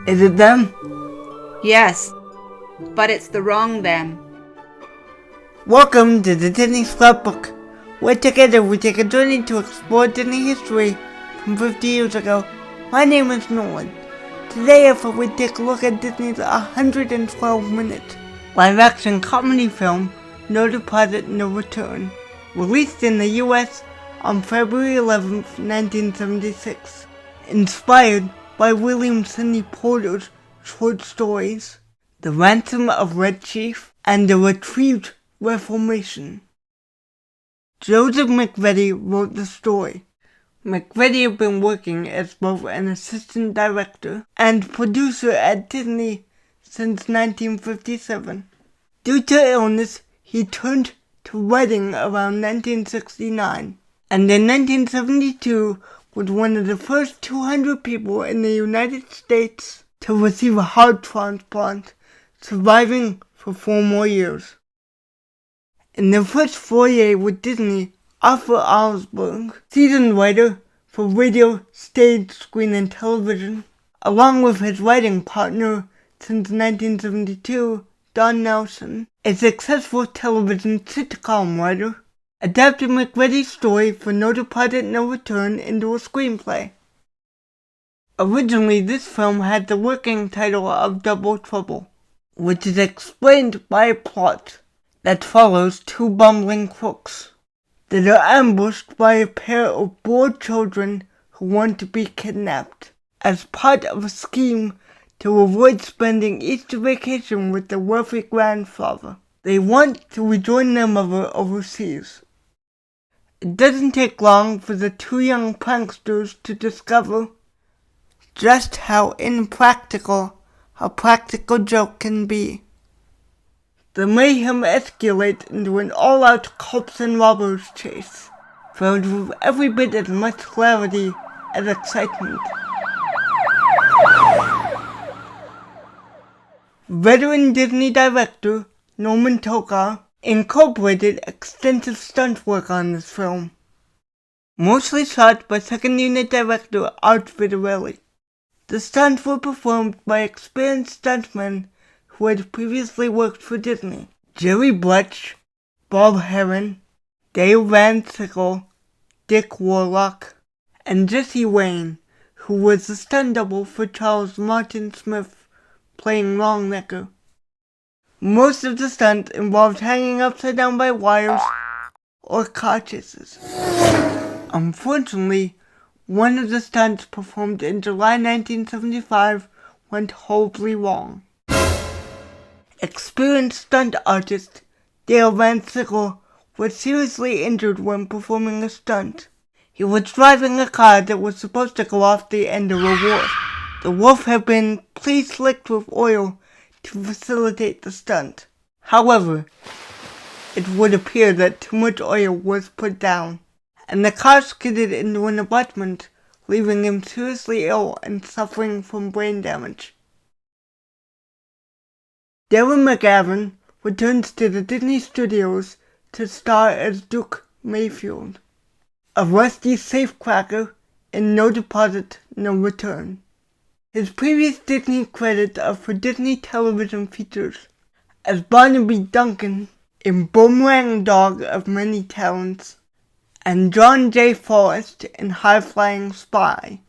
Is it them? Yes, but it's the wrong them. Welcome to the Disney Scrapbook, where together we take a journey to explore Disney history from 50 years ago. My name is Nolan. Today I thought we'd take a look at Disney's 112-minute live-action comedy film, No Deposit, No Return, released in the US on February 11, 1976, inspired by William Sidney Porter's short stories, The Ransom of Red Chief and The Retrieved Reformation. Joseph McGavin wrote the story. McGavin had been working as both an assistant director and producer at Disney since 1957. Due to illness, he turned to writing around 1969, and in 1972 was one of the first 200 people in the United States to receive a heart transplant, surviving for 4 more years. In their first foray with Disney, Arthur Osborne, seasoned writer for radio, stage, screen, and television, along with his writing partner since 1972, Don Nelson, a successful television sitcom writer, adapted McGavin's story for No Deposit, No Return into a screenplay. Originally, this film had the working title of Double Trouble, which is explained by a plot that follows 2 bumbling crooks that are ambushed by a pair of bored children who want to be kidnapped as part of a scheme to avoid spending Easter vacation with their wealthy grandfather. They want to rejoin their mother overseas. It doesn't take long for the 2 young pranksters to discover just how impractical a practical joke can be. The mayhem escalates into an all-out cops and robbers chase, filled with every bit as much clarity as excitement. Veteran Disney director Norman Tokar incorporated extensive stunt work on this film, mostly shot by second unit director Art Vitarelli. The stunts were performed by experienced stuntmen who had previously worked for Disney: Jerry Bletch, Bob Heron, Dave Van Sickle, Dick Warlock, and Jesse Wayne, who was the stunt double for Charles Martin Smith, playing Longnecker. Most of the stunts involved hanging upside down by wires or car chases. Unfortunately, one of the stunts performed in July 1975 went horribly wrong. Experienced stunt artist Dale Van Sickle was seriously injured when performing a stunt. He was driving a car that was supposed to go off the end of a wharf. The wharf had been pre-slicked with oil to facilitate the stunt. However, it would appear that too much oil was put down, and the car skidded into an abutment, leaving him seriously ill and suffering from brain damage. Darren McGavin returns to the Disney Studios to star as Duke Mayfield, a rusty safecracker in No Deposit, No Return. His previous Disney credits are for Disney television features as Barnaby Duncan in Boomerang Dog of Many Talents and John J. Forrest in High Flying Spy.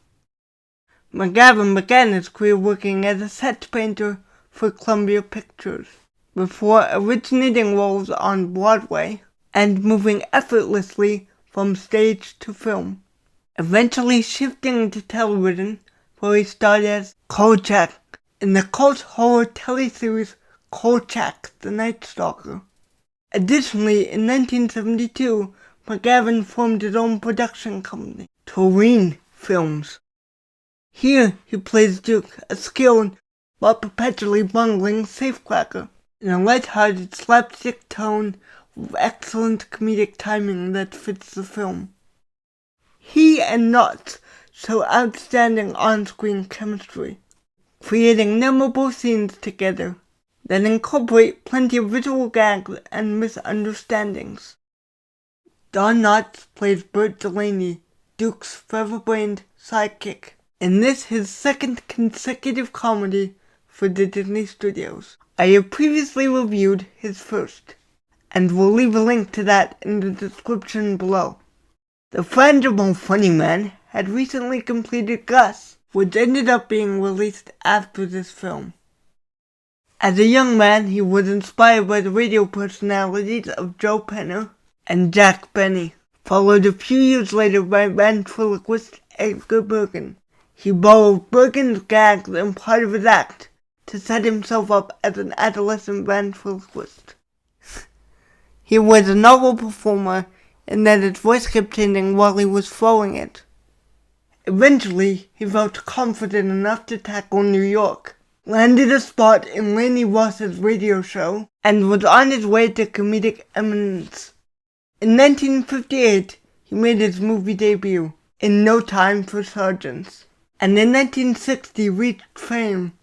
McGavin began his career working as a set painter for Columbia Pictures, before originating roles on Broadway and moving effortlessly from stage to film, eventually shifting to television, where he starred as Kolchak in the cult horror teleseries Kolchak the Night Stalker. Additionally, in 1972, McGavin formed his own production company, Taurine Films. Here he plays Duke, a skilled but perpetually bungling safecracker, in a lighthearted slapstick tone with excellent comedic timing that fits the film. He and Knotts show outstanding on-screen chemistry, creating memorable scenes together that incorporate plenty of visual gags and misunderstandings. Don Knotts plays Bert Delaney, Duke's feather-brained sidekick, and this his second consecutive comedy for the Disney Studios. I have previously reviewed his first, and will leave a link to that in the description below. The Frangible Funny Man had recently completed Gus, which ended up being released after this film. As a young man, he was inspired by the radio personalities of Joe Penner and Jack Benny, followed a few years later by ventriloquist Edgar Bergen. He borrowed Bergen's gags and part of his act to set himself up as an adolescent ventriloquist. He was a novel performer in that his voice kept changing while he was throwing it. Eventually, he felt confident enough to tackle New York, landed a spot in Laney Ross's radio show, and was on his way to comedic eminence. In 1958, he made his movie debut, In No Time for Sergeants, and in 1960 reached fame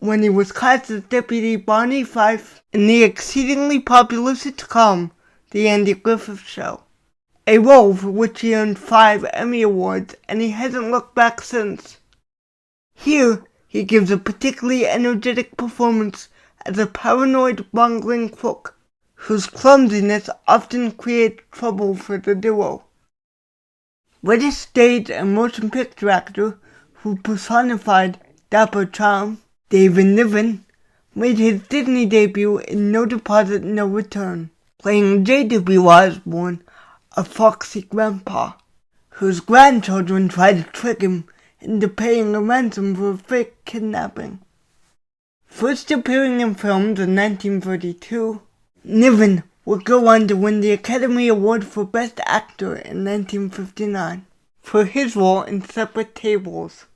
when he was cast as Deputy Barney Fife in the exceedingly popular sitcom, The Andy Griffith Show, a role for which he earned 5 Emmy Awards, and he hasn't looked back since. Here, he gives a particularly energetic performance as a paranoid, bungling crook, whose clumsiness often creates trouble for the duo. British stage and motion picture actor who personified dapper charm, David Niven, made his Disney debut in No Deposit, No Return, playing J.W. Osborne, a foxy grandpa, whose grandchildren try to trick him into paying a ransom for a fake kidnapping. First appearing in films in 1932, Niven would go on to win the Academy Award for Best Actor in 1959 for his role in Separate Tables.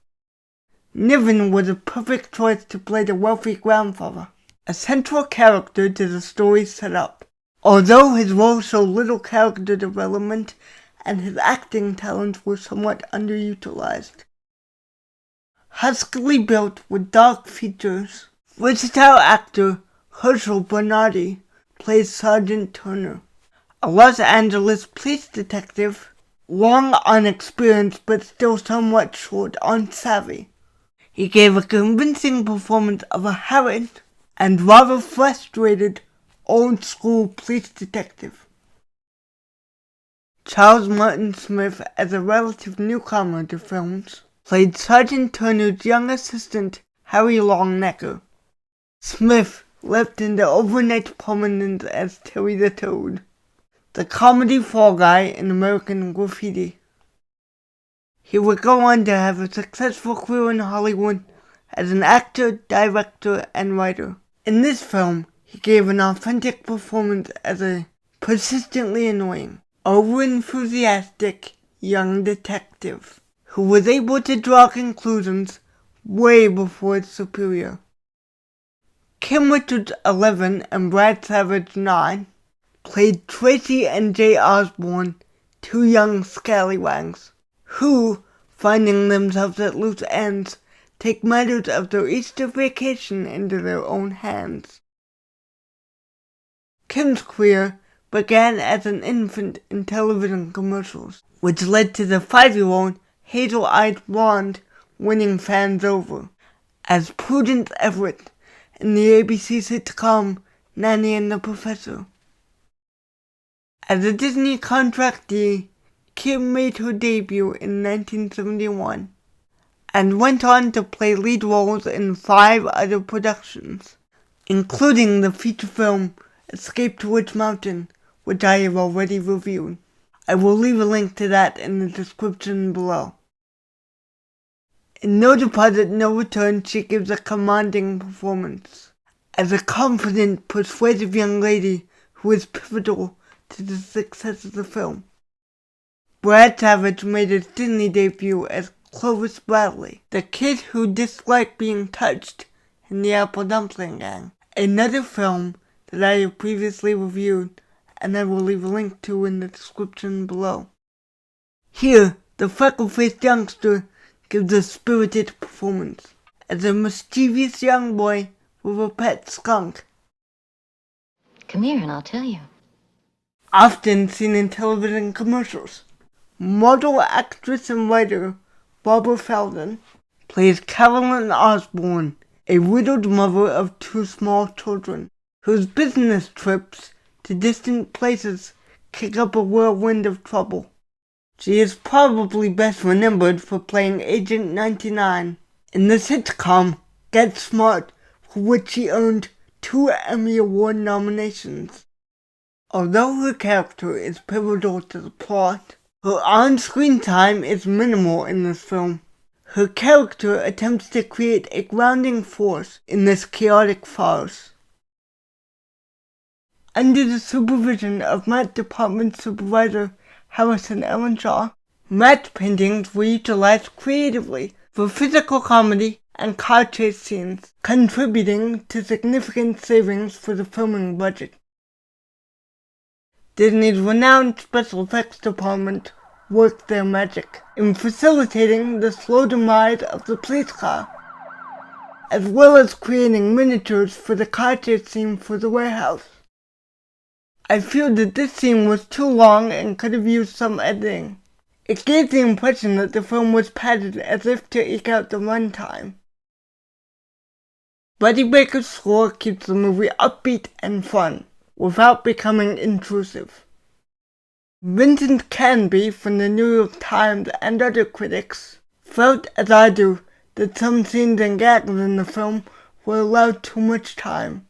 Niven was a perfect choice to play the wealthy grandfather, a central character to the story's setup. Although his role showed little character development and his acting talents were somewhat underutilized. Huskily built with dark features, versatile actor Herschel Bernardi plays Sergeant Turner, a Los Angeles police detective, long on experience but still somewhat short on savvy. He gave a convincing performance of a harried and rather frustrated old-school police detective. Charles Martin Smith, as a relative newcomer to films, played Sergeant Turner's young assistant, Harry Longnecker. Smith leapt into overnight prominence as Terry the Toad, the comedy fall guy in American Graffiti. He would go on to have a successful career in Hollywood as an actor, director, and writer. In this film, he gave an authentic performance as a persistently annoying, over-enthusiastic young detective who was able to draw conclusions way before his superior. Kim Richards, 11, and Brad Savage, 9, played Tracy and Jay Osborne, 2 young scallywags, who, finding themselves at loose ends, take matters of their Easter vacation into their own hands. Kim's career began as an infant in television commercials, which led to the 5-year-old hazel-eyed blonde winning fans over as Prudence Everett in the ABC sitcom Nanny and the Professor. As a Disney contractee, Kim made her debut in 1971 and went on to play lead roles in 5 other productions, including the feature film Escape to Witch Mountain, which I have already reviewed. I will leave a link to that in the description below. In No Deposit, No Return, she gives a commanding performance as a confident, persuasive young lady who is pivotal to the success of the film. Brad Savage made his Disney debut as Clovis Bradley, the kid who disliked being touched in the Apple Dumpling Gang, another film that I have previously reviewed and I will leave a link to in the description below. Here, the freckle-faced youngster gives a spirited performance as a mischievous young boy with a pet skunk. Come here and I'll tell you. Often seen in television commercials, model, actress, and writer Barbara Feldon plays Carolyn Osborne, a widowed mother of 2 small children, whose business trips to distant places kick up a whirlwind of trouble. She is probably best remembered for playing Agent 99 in the sitcom Get Smart, for which she earned 2 Emmy Award nominations. Although her character is pivotal to the plot, her on-screen time is minimal in this film. Her character attempts to create a grounding force in this chaotic farce. Under the supervision of Matte Department Supervisor Harrison Ellenshaw, matte paintings were utilized creatively for physical comedy and car chase scenes, contributing to significant savings for the filming budget. Disney's renowned special effects department worked their magic in facilitating the slow demise of the police car, as well as creating miniatures for the car chase scene for the warehouse. I feel that this scene was too long and could have used some editing. It gave the impression that the film was padded as if to eke out the runtime. Buddy Baker's score keeps the movie upbeat and fun, without becoming intrusive. Vincent Canby from the New York Times and other critics felt, as I do, that some scenes and gags in the film were allowed too much time.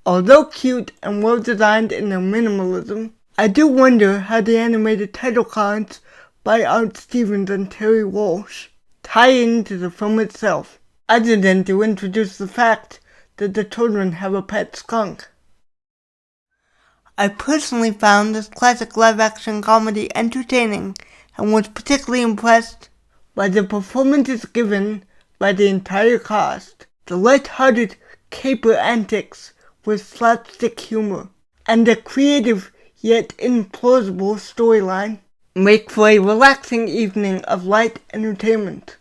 Although cute and well designed in their minimalism, I do wonder how the animated title cards by Art Stevens and Terry Walsh tie into the film itself, other than to introduce the fact that the children have a pet skunk. I personally found this classic live-action comedy entertaining and was particularly impressed by the performances given by the entire cast, the lighthearted caper antics with slapstick humor, and a creative yet implausible storyline make for a relaxing evening of light entertainment.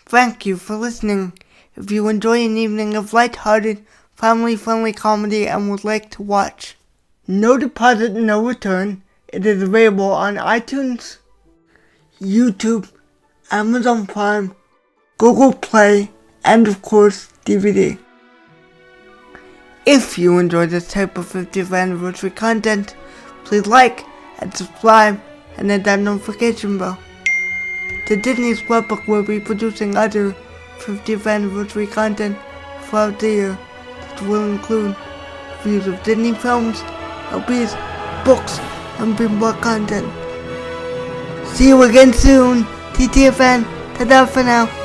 Thank you for listening. If you enjoy an evening of lighthearted, family-friendly comedy and would like to watch No Deposit, No Return, it is available on iTunes, YouTube, Amazon Prime, Google Play, and of course, DVD. If you enjoy this type of 50th anniversary content, please like and subscribe and hit that notification bell. The Disney Scrapbook will be producing other 50th anniversary content throughout the year that will include reviews of Disney films, LPs, books, and pinball content. See you again soon, TTFN. Ta-da for now.